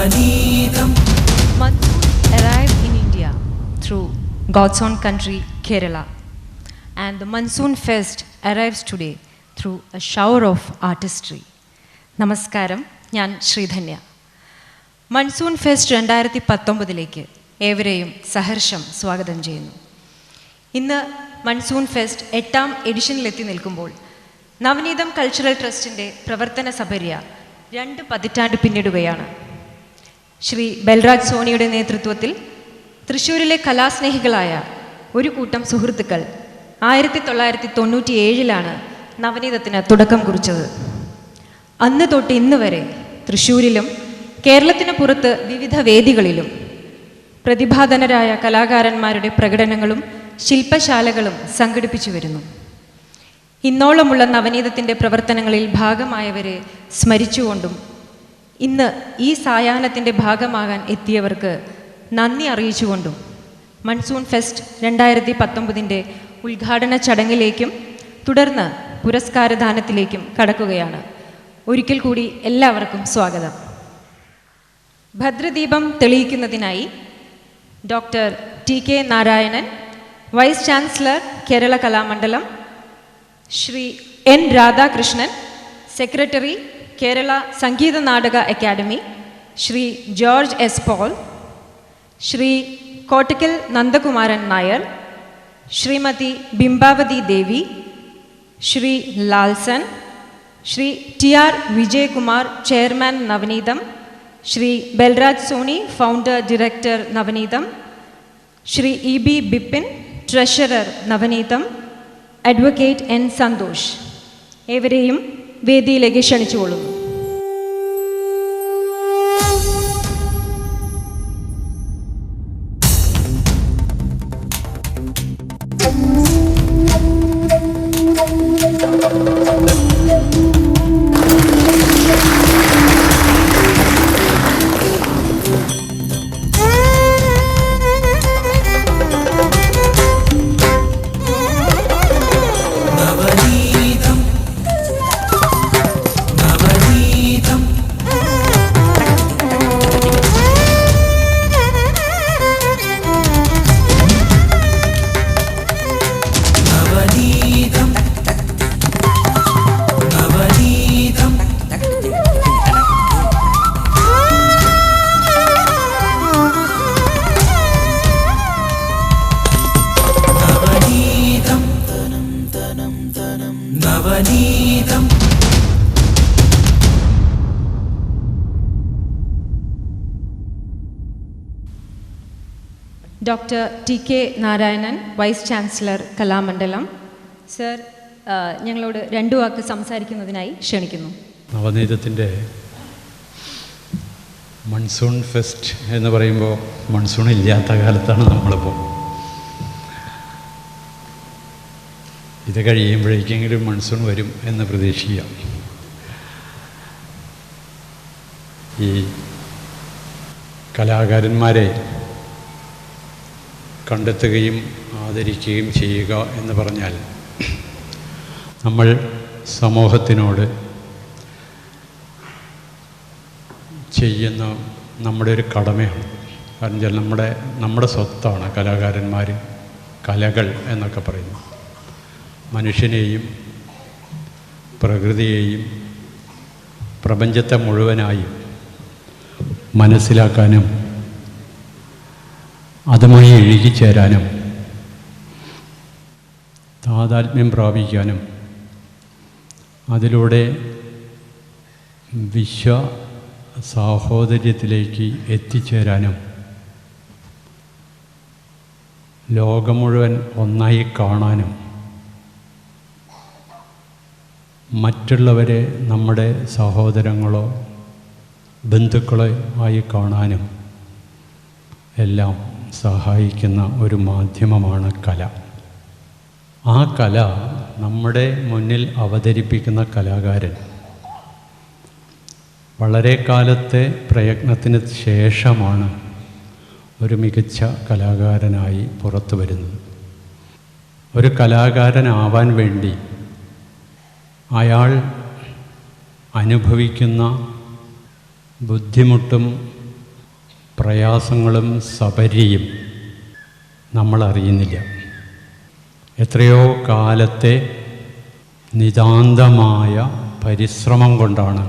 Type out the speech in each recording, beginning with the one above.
Monsoon arrived in India through God's own country, Kerala. And the Monsoon Fest arrives today through a shower of artistry. നമസ്കാരം, ഞാൻ Sreedhanya. Monsoon fest 2019 ഏവരെയും സഹർഷം സ്വാഗതം ചെയ്യുന്നു. ഇന്ന് monsoon fest 8ാം എഡിഷനിലെത്തി നിൽക്കുമ്പോൾ നവനീതം cultural ട്രസ്റ്റിൻ്റെ പ്രവർത്തന സപര്യ 2 പതിറ്റാണ്ട് പിന്നിടുകയാണ്. ശ്രീ ബൽരാജ് സോണിയുടെ നേതൃത്വത്തിൽ തൃശ്ശൂരിലെ കലാസ്നേഹികളായ ഒരു കൂട്ടം സുഹൃത്തുക്കൾ 1997 നവനീതത്തിന് തുടക്കം കുറിച്ചത്. അന്ന് തൊട്ട് ഇന്ന് വരെ തൃശ്ശൂരിലും കേരളത്തിന് പുറത്ത് വിവിധ വേദികളിലും പ്രതിഭാധനരായ കലാകാരന്മാരുടെ പ്രകടനങ്ങളും ശില്പശാലകളും സംഘടിപ്പിച്ചു വരുന്നു. ഇന്നോളമുള്ള നവനീതത്തിൻ്റെ പ്രവർത്തനങ്ങളിൽ ഭാഗമായവരെ സ്മരിച്ചുകൊണ്ടും ഇന്ന് ഈ സായാഹ്നത്തിൻ്റെ ഭാഗമാകാൻ എത്തിയവർക്ക് നന്ദി അറിയിച്ചുകൊണ്ടും മൺസൂൺ ഫെസ്റ്റ് 2019 ഉദ്ഘാടന ചടങ്ങിലേക്കും തുടർന്ന് പുരസ്കാരദാനത്തിലേക്കും കടക്കുകയാണ്. ഒരിക്കൽ കൂടി എല്ലാവർക്കും സ്വാഗതം. ഭദ്രദീപം തെളിയിക്കുന്നതിനായി doctor TK Narayanan, vice chancellor Kerala Kalamandalam, Shri N Radhakrishnan, secretary Kerala Sangeetha Nataka academy, Shri George S Paul, Shri Kottakkal Nandakumaran Nair, Shrimati Bimbavati Devi, Shri Lalson, Shri TR Vijayakumar, chairman Navaneetham, Shri Balraj Soni, founder director Navaneetham, Shri EB Bipin, treasurer Navaneetham, advocate N Santhosh, ഏവരെയും വേദിയിലേക്ക് ക്ഷണിച്ചുകൊള്ളുന്നു. Doctor TK Narayanan, vice chancellor Kalamandalam. Sir, ഞങ്ങളോട് 2 വാക്ക് സംസാരിക്കുന്നതിനായി ക്ഷണിക്കുന്നു. നവനീതത്തിൻ്റെ മൺസൂൺ ഫെസ്റ്റ് എന്ന് പറയുമ്പോൾ മൺസൂൺ ഇല്ലാത്ത കാലത്താണ് നമ്മളിപ്പോൾ. ഇത് കഴിയുമ്പോഴേക്കെങ്കിലും മൺസൂൺ വരും എന്ന് പ്രതീക്ഷിക്കാം. ഈ കലാകാരന്മാരെ കണ്ടെത്തുകയും ആദരിക്കുകയും ചെയ്യുക എന്ന് പറഞ്ഞാൽ നമ്മൾ സമൂഹത്തിനോട് ചെയ്യുന്ന നമ്മുടെ ഒരു കടമയാണ്. കാരണം വെച്ചാൽ നമ്മുടെ സ്വത്താണ് കലാകാരന്മാർ, കലകൾ എന്നൊക്കെ പറയുന്നു. മനുഷ്യനെയും പ്രകൃതിയെയും പ്രപഞ്ചത്തെ മുഴുവനായും മനസ്സിലാക്കാനും അതുമായി ഇഴുകിച്ചേരാനും താതാത്മ്യം പ്രാപിക്കാനും അതിലൂടെ സാഹോദര്യത്തിലേക്ക് എത്തിച്ചേരാനും ലോകം മുഴുവൻ ഒന്നായി കാണാനും മറ്റുള്ളവരെ നമ്മുടെ സഹോദരങ്ങളോ ബന്ധുക്കളോ ആയി കാണാനും എല്ലാം സഹായിക്കുന്ന ഒരു മാധ്യമമാണ് കല. ആ കല നമ്മുടെ മുന്നിൽ അവതരിപ്പിക്കുന്ന കലാകാരൻ വളരെ കാലത്തെ പ്രയത്നത്തിന് ശേഷമാണ് ഒരു മികച്ച കലാകാരനായി പുറത്തു വരുന്നത്. ഒരു കലാകാരനാവാൻ വേണ്ടി അയാൾ അനുഭവിക്കുന്ന ബുദ്ധിമുട്ടും പ്രയാസങ്ങളും സപര്യയും നമ്മളറിയുന്നില്ല. എത്രയോ കാലത്തെ നിതാന്തമായ പരിശ്രമം കൊണ്ടാണ്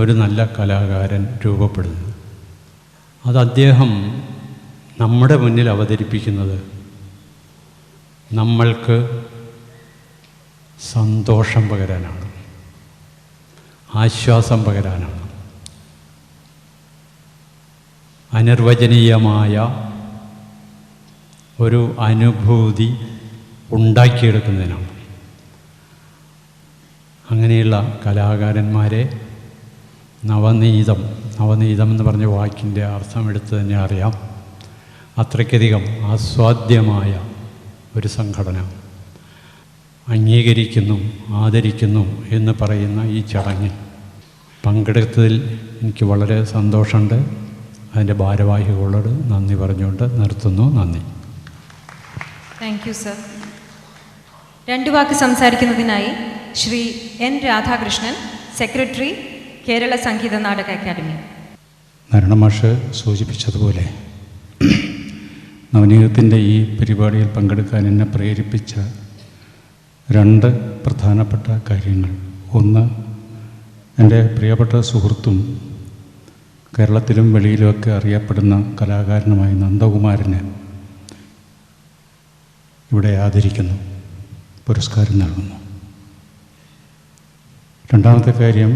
ഒരു നല്ല കലാകാരൻ രൂപപ്പെടുന്നത്. അത് അദ്ദേഹം നമ്മുടെ മുന്നിൽ അവതരിപ്പിക്കുന്നത് നമ്മൾക്ക് സന്തോഷം പകരാനാണ്, ആശ്വാസം പകരാനാണ്, അനിർവചനീയമായ ഒരു അനുഭൂതി ഉണ്ടാക്കിയെടുക്കുന്നതിനാണ്. അങ്ങനെയുള്ള കലാകാരന്മാരെ നവനീതം എന്ന് പറഞ്ഞ വാക്കിൻ്റെ അർത്ഥം എടുത്ത് തന്നെ അറിയാം. അത്രയ്ക്കധികം ആസ്വാദ്യമായ ഒരു സംഘടന അംഗീകരിക്കുന്നു, ആദരിക്കുന്നു എന്ന് പറയുന്ന ഈ ചടങ്ങിൽ പങ്കെടുത്തതിൽ എനിക്ക് വളരെ സന്തോഷമുണ്ട്. അതിൻ്റെ ഭാരവാഹികളോട് നന്ദി പറഞ്ഞുകൊണ്ട് നിർത്തുന്നു. നന്ദി. Thank you sir. 2 വാക്ക് സംസാരിക്കുന്നതിനായി Shri N Radhakrishnan, secretary, Kerala Sangeetha Nataka academy. നാരായണമാഷ് സൂചിപ്പിച്ചതുപോലെ നവനീതത്തിൻ്റെ ഈ പരിപാടിയിൽ പങ്കെടുക്കാൻ എന്നെ പ്രേരിപ്പിച്ച 2 പ്രധാനപ്പെട്ട കാര്യങ്ങൾ. ഒന്ന്, എൻ്റെ പ്രിയപ്പെട്ട സുഹൃത്തും കേരളത്തിലും വെളിയിലുമൊക്കെ അറിയപ്പെടുന്ന കലാകാരനുമായ നന്ദകുമാരനെ ഇവിടെ ആദരിക്കുന്നു, പുരസ്കാരം നൽകുന്നു. രണ്ടാമത്തെ കാര്യം,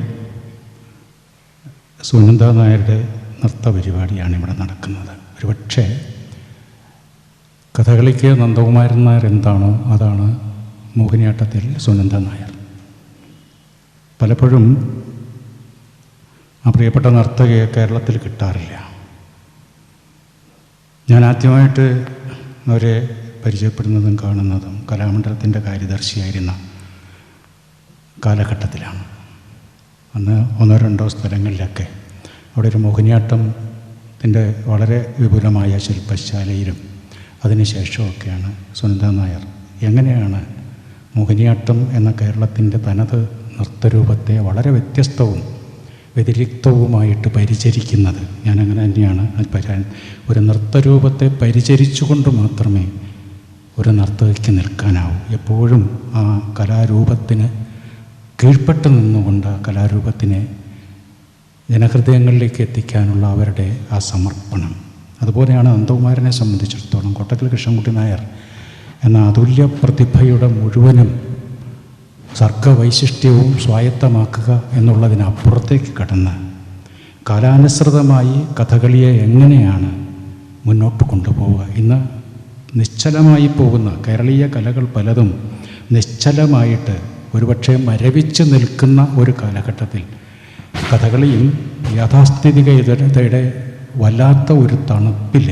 സുനന്ദ നായരുടെ നൃത്ത പരിപാടിയാണ് ഇവിടെ നടക്കുന്നത്. ഒരുപക്ഷെ കഥകളിക്ക് നന്ദകുമാരൻ നായർ എന്താണോ അതാണ് മോഹിനിയാട്ടത്തിൽ സുനന്ദ നായർ. പലപ്പോഴും ആ പ്രിയപ്പെട്ട നർത്തകയെ കേരളത്തിൽ കിട്ടാറില്ല. ഞാൻ ആദ്യമായിട്ട് അവരെ പരിചയപ്പെടുന്നതും കാണുന്നതും കലാമണ്ഡലത്തിൻ്റെ കാര്യദർശിയായിരുന്ന കാലഘട്ടത്തിലാണ്. അന്ന് 1-2 സ്ഥലങ്ങളിലൊക്കെ അവിടെ ഒരു മോഹിനിയാട്ടത്തിൻ്റെ വളരെ വിപുലമായ ശില്പശാലയിലും അതിനുശേഷമൊക്കെയാണ് സുനന്ദ നായർ എങ്ങനെയാണ് മോഹിനിയാട്ടം എന്ന കേരളത്തിൻ്റെ തനത് നൃത്തരൂപത്തെ വളരെ വ്യത്യസ്തവും വ്യതിരിക്തവുമായിട്ട് പരിചരിക്കുന്നത്. ഞാനങ്ങനെ തന്നെയാണ് ഒരു നൃത്തരൂപത്തെ പരിചരിച്ചുകൊണ്ട് മാത്രമേ ഒരു നർത്തകിക്ക് നിൽക്കാനാവൂ. എപ്പോഴും ആ കലാരൂപത്തിന് കീഴ്പ്പെട്ട് നിന്നുകൊണ്ട് ആ കലാരൂപത്തിനെ ജനഹൃദയങ്ങളിലേക്ക് എത്തിക്കാനുള്ള അവരുടെ ആ സമർപ്പണം. അതുപോലെയാണ് നന്ദകുമാരനെ സംബന്ധിച്ചിടത്തോളം കോട്ടക്കൽ കൃഷ്ണൻകുട്ടി നായർ എന്ന അതുല്യ പ്രതിഭയുടെ മുഴുവനും സർഗവൈശിഷ്ട്യവും സ്വായത്തമാക്കുക എന്നുള്ളതിനപ്പുറത്തേക്ക് കടന്ന് കാലാനുസൃതമായി കഥകളിയെ എങ്ങനെയാണ് മുന്നോട്ട് കൊണ്ടുപോവുക. ഇന്ന് നിശ്ചലമായി പോകുന്ന കേരളീയ കലകൾ പലതും നിശ്ചലമായിട്ട് ഒരുപക്ഷെ മരവിച്ച് നിൽക്കുന്ന ഒരു കാലഘട്ടത്തിൽ കഥകളിയും യാഥാസ്ഥിതികതയുടെ വല്ലാത്ത ഒരു തണുപ്പിൽ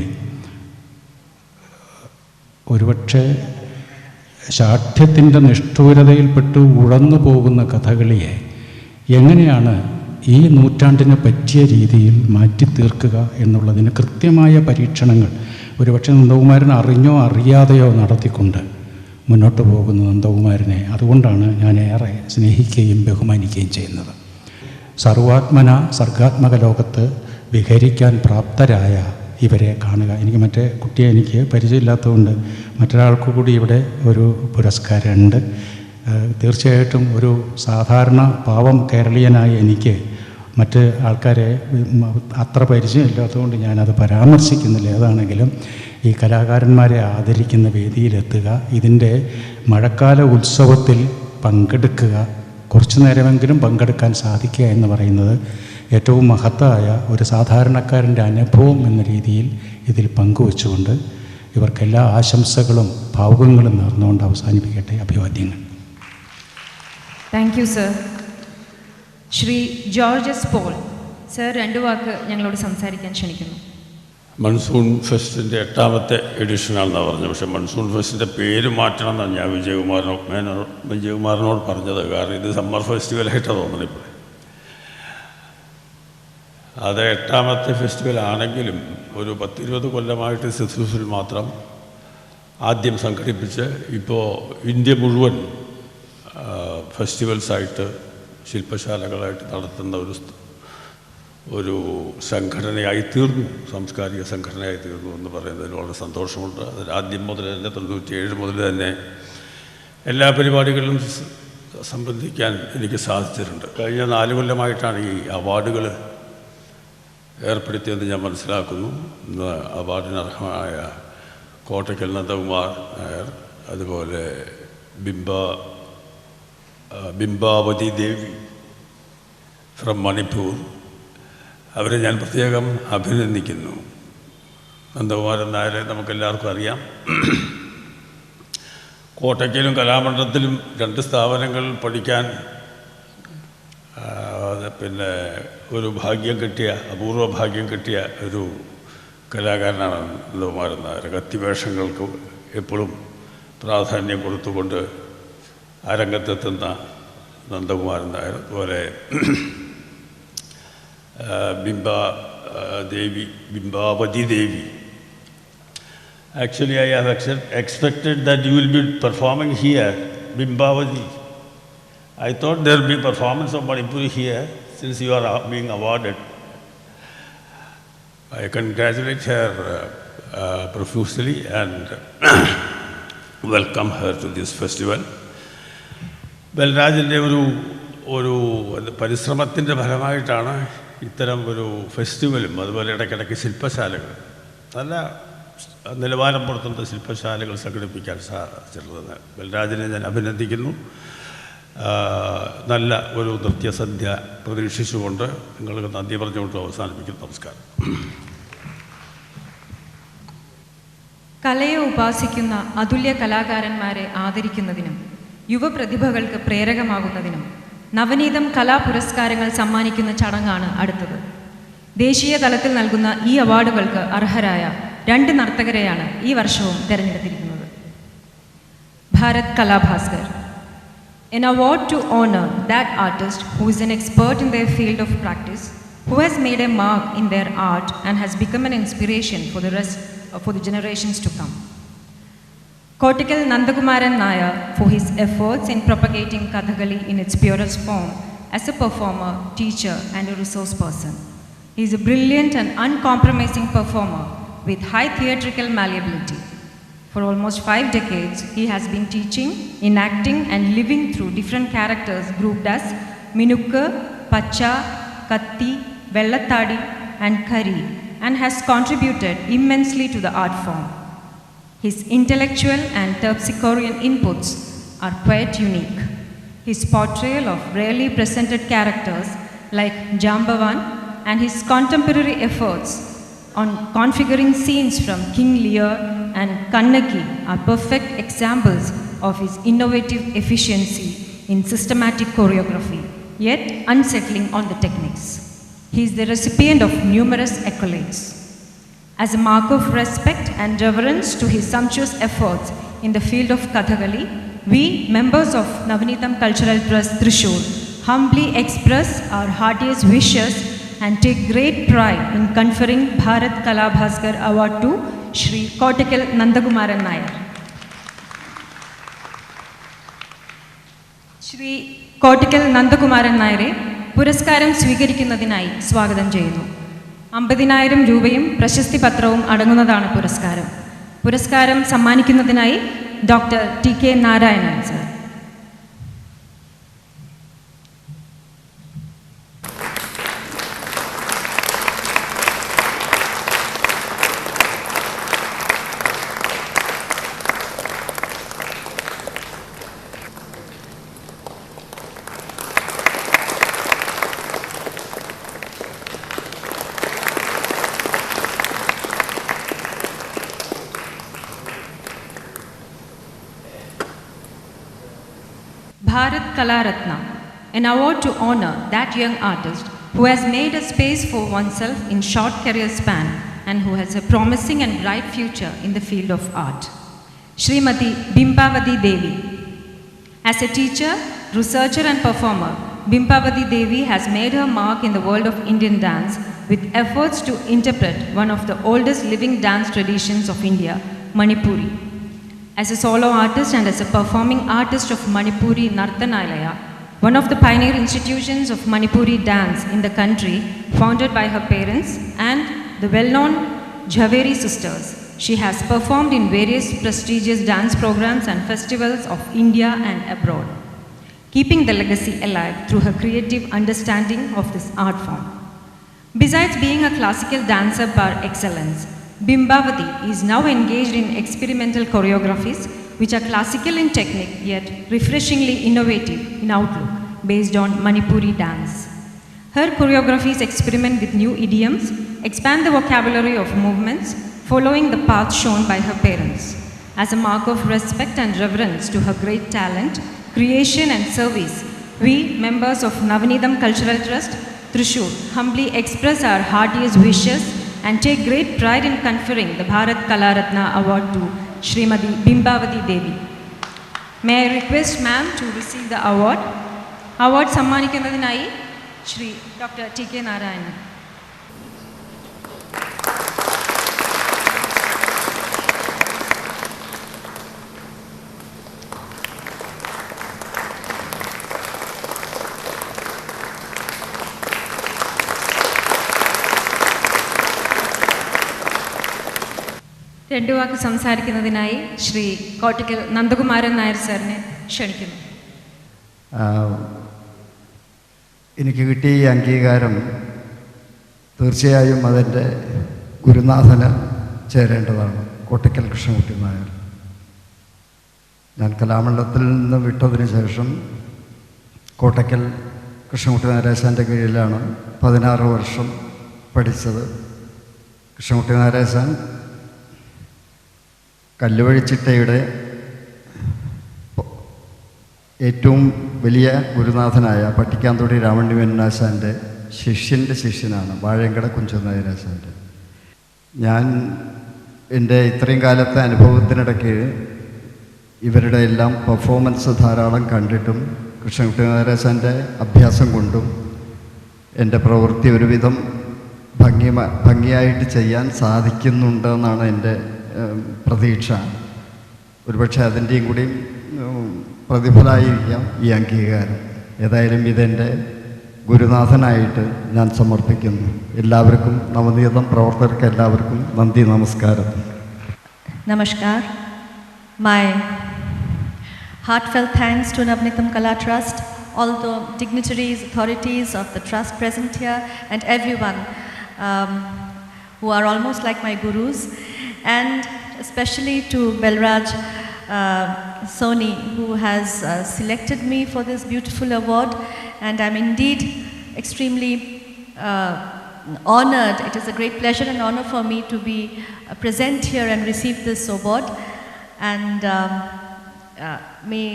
ഒരുപക്ഷെ ശാഠ്യത്തിൻ്റെ നിഷ്ഠൂരതയിൽപ്പെട്ട് ഉഴന്നു പോകുന്ന കഥകളിയെ എങ്ങനെയാണ് ഈ നൂറ്റാണ്ടിന് പറ്റിയ രീതിയിൽ മാറ്റി തീർക്കുക എന്നുള്ളതിന് കൃത്യമായ പരീക്ഷണങ്ങൾ ഒരുപക്ഷെ നന്ദകുമാരൻ അറിഞ്ഞോ അറിയാതെയോ നടത്തിക്കൊണ്ട് മുന്നോട്ട് പോകുന്ന നന്ദകുമാരനെ അതുകൊണ്ടാണ് ഞാൻ ഏറെ സ്നേഹിക്കുകയും ബഹുമാനിക്കുകയും ചെയ്യുന്നത്. സർവാത്മന സർഗാത്മക ലോകത്ത് വിഹരിക്കാൻ പ്രാപ്തരായ ഇവരെ കാണുക. എനിക്ക് മറ്റേ കുട്ടിയെ എനിക്ക് പരിചയമില്ലാത്തതുകൊണ്ട് മറ്റൊരാൾക്ക് കൂടി ഇവിടെ ഒരു പുരസ്കാരമുണ്ട്. തീർച്ചയായിട്ടും ഒരു സാധാരണ പാവം കേരളീയനായ എനിക്ക് മറ്റ് ആൾക്കാരെ അത്ര പരിചയമില്ലാത്തതുകൊണ്ട് ഞാനത് പരാമർശിക്കുന്നില്ല. ഏതാണെങ്കിലും ഈ കലാകാരന്മാരെ ആദരിക്കുന്ന വേദിയിലെത്തുക, ഇതിൻ്റെ മഴക്കാല ഉത്സവത്തിൽ പങ്കെടുക്കുക, കുറച്ചു നേരമെങ്കിലും പങ്കെടുക്കാൻ സാധിക്കുക എന്ന് പറയുന്നത് ഏറ്റവും മഹത്തായ ഒരു സാധാരണക്കാരൻ്റെ അനുഭവം എന്ന രീതിയിൽ ഇതിൽ പങ്കുവെച്ചുകൊണ്ട് ഇവർക്കെല്ലാ ആശംസകളും ഭാവുകങ്ങളും നേർന്നുകൊണ്ട് അവസാനിപ്പിക്കട്ടെ. അഭിവാദ്യങ്ങൾ. Thank you sir. Shri Georges Paul sir 2 വാക്ക് ഞങ്ങളോട് സംസാരിക്കാൻ ക്ഷണിക്കുന്നു. മൺസൂൺ ഫെസ്റ്റിൻ്റെ 8ാമത്തെ എഡിഷനാണെന്നാണ് പറഞ്ഞത്. പക്ഷേ മൺസൂൺ ഫെസ്റ്റിൻ്റെ പേര് മാറ്റണം എന്നാണ് ഞാൻ വിജയകുമാറിനോട് പറഞ്ഞത്. കാരണം ഇത് സമ്മർ ഫെസ്റ്റിവലായിട്ടാണ് തോന്നുന്നത് ഇപ്പോൾ. അത് 8ാമത്തെ ഫെസ്റ്റിവൽ ആണെങ്കിലും ഒരു 10-20 കൊല്ലമായിട്ട് സിസൂസിൽ മാത്രം ആദ്യം സംഘടിപ്പിച്ച് ഇപ്പോൾ ഇന്ത്യ മുഴുവൻ ഫെസ്റ്റിവൽസായിട്ട് ശില്പശാലകളായിട്ട് നടത്തുന്ന ഒരു സംഘടനയായി തീർന്നു, സാംസ്കാരിക സംഘടനയായി തീർന്നു എന്ന് പറയുന്നതിൽ വളരെ സന്തോഷമുണ്ട്. അതിൽ ആദ്യം മുതൽ തന്നെ 97 മുതൽ തന്നെ എല്ലാ പരിപാടികളിലും സംബന്ധിക്കാൻ എനിക്ക് സാധിച്ചിട്ടുണ്ട്. കഴിഞ്ഞ 4 കൊല്ലമായിട്ടാണ് ഈ അവാർഡുകൾ ഏർപ്പെടുത്തിയെന്ന് ഞാൻ മനസ്സിലാക്കുന്നു. ഇന്ന് അവാർഡിന് അർഹമായ കോട്ടയ്ക്കൽ നന്ദകുമാർ നായർ, അതുപോലെ ബിംബാവതി ദേവി ഫ്രം മണിപ്പൂർ, അവരെ ഞാൻ പ്രത്യേകം അഭിനന്ദിക്കുന്നു. നന്ദകുമാരൻ നായരെ നമുക്കെല്ലാവർക്കും അറിയാം. കോട്ടയ്ക്കലും കലാമണ്ഡലത്തിലും 2 സ്ഥാപനങ്ങൾ പഠിക്കാൻ പിന്നെ ഒരു ഭാഗ്യം കിട്ടിയ, അപൂർവ ഭാഗ്യം കിട്ടിയ ഒരു കലാകാരനാണ് നന്ദകുമാരൻ നായർ. കത്തിവേഷങ്ങൾക്ക് എപ്പോഴും പ്രാധാന്യം കൊടുത്തുകൊണ്ട് അരങ്ങത്തെത്തുന്ന നന്ദകുമാരൻ നായർ. അതുപോലെ ബിംബാവതി ദേവി. Actually, I have expected that you will be performing here, Bimbavati. I thought there will be performance of Manipuri here, since you are being awarded. I congratulate her profusely and welcome her to this festival. ബൽരാജിൻ്റെ ഒരു പരിശ്രമത്തിൻ്റെ ഫലമായിട്ടാണ് ഇത്തരം ഒരു ഫെസ്റ്റിവലും അതുപോലെ ഇടയ്ക്കിടയ്ക്ക് ശില്പശാലകൾ, നല്ല നിലവാരം പുറത്തുന്ന ശില്പശാലകൾ സംഘടിപ്പിക്കാൻ സാധിച്ചിട്ടുള്ളത്. ബൽരാജിനെ ഞാൻ അഭിനന്ദിക്കുന്നു. നല്ല ഒരു നൃത്യസന്ധ്യ പ്രതീക്ഷിച്ചുകൊണ്ട് നിങ്ങൾക്ക് നന്ദി പറഞ്ഞുകൊണ്ട് അവസാനിപ്പിക്കുന്നു. നമസ്കാരം. കലയെ ഉപാസിക്കുന്ന അതുല്യ കലാകാരന്മാരെ ആദരിക്കുന്നതിനും യുവപ്രതിഭകൾക്ക് പ്രേരകമാകുന്നതിനും നവനീതം കലാപുരസ്കാരങ്ങൾ സമ്മാനിക്കുന്ന ചടങ്ങാണ് അടുത്തത്. ദേശീയ തലത്തിൽ നൽകുന്ന ഈ അവാർഡുകൾക്ക് അർഹരായ 2 നർത്തകരെയാണ് ഈ വർഷവും തിരഞ്ഞെടുത്തിരിക്കുന്നത്. Bharat Kalabhaskar, an award to honor that artist who is an expert in their field of practice, who has made a mark in their art and has become an inspiration for the generations to come. Kottakkal Nandakumaran Nair for his efforts in propagating Kathakali in its purest form as a performer, teacher and a resource person. He is a brilliant and uncompromising performer with high theatrical malleability. For almost 5 decades, he has been teaching, enacting and living through different characters grouped as Minukku, Pacha, Katti, Vellathadi and Kari, and has contributed immensely to the art form. His intellectual and terpsichorean inputs are quite unique. His portrayal of rarely presented characters like Jambavan and his contemporary efforts on configuring scenes from King Lear and Kannaki are perfect examples of his innovative efficiency in systematic choreography, yet unsettling on the techniques. He is the recipient of numerous accolades. As a mark of respect and reverence to his sumptuous efforts in the field of Kathakali, we, members of Navanitam Cultural Trust Thrissur, humbly express our heartiest wishes and take great pride in conferring Bharat Kalabhaskar Award to Shri Kottakkal Nandakumaran Nair. Shri Kottakkal Nandakumaran Naire പുരസ്കാരം സ്വീകരിക്കുന്നതിനായി സ്വാഗതം ചെയ്യുന്നു. 50,000 രൂപയും പ്രശസ്തി പത്രവും അടങ്ങുന്നതാണ് പുരസ്കാരം. പുരസ്കാരം സമ്മാനിക്കുന്നതിനായി doctor TK. Narayanan sir. Bharat Kala Ratna, an award to honor that young artist who has made a space for oneself in short career span and who has a promising and bright future in the field of art. Srimati Bimbavati Devi. As a teacher, researcher and performer, Bimbavati Devi has made her mark in the world of Indian dance with efforts to interpret one of the oldest living dance traditions of India, Manipuri. As a solo artist and as a performing artist of Manipuri Nartanalaya, one of the pioneer institutions of Manipuri dance in the country, founded by her parents and the well-known Jhaveri sisters. She has performed in various prestigious dance programs and festivals of India and abroad, keeping the legacy alive through her creative understanding of this art form. Besides being a classical dancer par excellence, Bimbavati is now engaged in experimental choreographies which are classical in technique yet refreshingly innovative in outlook based on Manipuri dance. Her choreographies experiment with new idioms, expand the vocabulary of movements, following the path shown by her parents. As a mark of respect and reverence to her great talent, creation and service, we, members of Navanidam Cultural Trust, Thrissur, humbly express our heartiest wishes and take great pride in conferring the Bharat Kala Ratna Award to Srimati Bimbavati Devi. May I request ma'am to receive the award? Award സമ്മാനിക്കുന്നതിനായി Shri doctor T K Narayanan. രണ്ടു വാക്ക് സംസാരിക്കുന്നതിനായി ശ്രീ കോട്ടക്കൽ നന്ദകുമാരൻ നായർ സാറിനെ ക്ഷണിക്കുന്നു. എനിക്ക് കിട്ടിയ ഈ അംഗീകാരം തീർച്ചയായും അതിൻ്റെ ഗുരുനാഥന് ചേരേണ്ടതാണ്, കോട്ടക്കൽ കൃഷ്ണൻകുട്ടി നായർ. ഞാൻ കലാമണ്ഡലത്തിൽ നിന്ന് വിട്ടതിന് ശേഷം കോട്ടക്കൽ കൃഷ്ണൻകുട്ടി നായരാശാൻ്റെ കീഴിലാണ് 16 വർഷം പഠിച്ചത്. കൃഷ്ണൻകുട്ടി നായരാശാൻ കല്ലുവഴിച്ചിട്ടയുടെ ഏറ്റവും വലിയ ഗുരുനാഥനായ പട്ടിക്കാന്തൊടി രാമണ്യമേനോനാശാൻ്റെ ശിഷ്യൻ്റെ ശിഷ്യനാണ്, വാഴയങ്കട കുഞ്ചൻ നായരാശാൻ്റെ. ഞാൻ എൻ്റെ ഇത്രയും കാലത്തെ അനുഭവത്തിനിടയ്ക്ക് ഇവരുടെ എല്ലാം പെർഫോമൻസ് ധാരാളം കണ്ടിട്ടും കൃഷ്ണൻകുട്ടി നായരാശാൻ്റെ അഭ്യാസം കൊണ്ടും എൻ്റെ പ്രവൃത്തി ഒരുവിധം ഭംഗിയായിട്ട് ചെയ്യാൻ സാധിക്കുന്നുണ്ടെന്നാണ് എൻ്റെ പ്രതീക്ഷ. ഒരുപക്ഷെ അതിൻ്റെയും കൂടി പ്രതിഫലമായിരിക്കാം ഈ അംഗീകാരം. ഏതായാലും ഇതെൻ്റെ ഗുരുനാഥനായിട്ട് ഞാൻ സമർപ്പിക്കുന്നു. എല്ലാവർക്കും, നവനീതം പ്രവർത്തകർക്ക് എല്ലാവർക്കും നന്ദി, നമസ്കാരം. Namaskar. My heartfelt thanks to Navanitam Kala Trust, all the dignitaries, authorities of the trust present here, and everyone who are almost like my gurus, and especially to Belraj Soni, who has selected me for this beautiful award, and I'm indeed extremely honored. It is a great pleasure and honor for me to be present here and receive this award, and may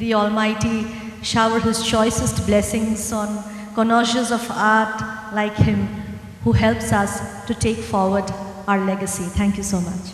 the Almighty shower His choicest blessings on connoisseurs of art like him, who helps us to take forward our legacy. Thank you so much.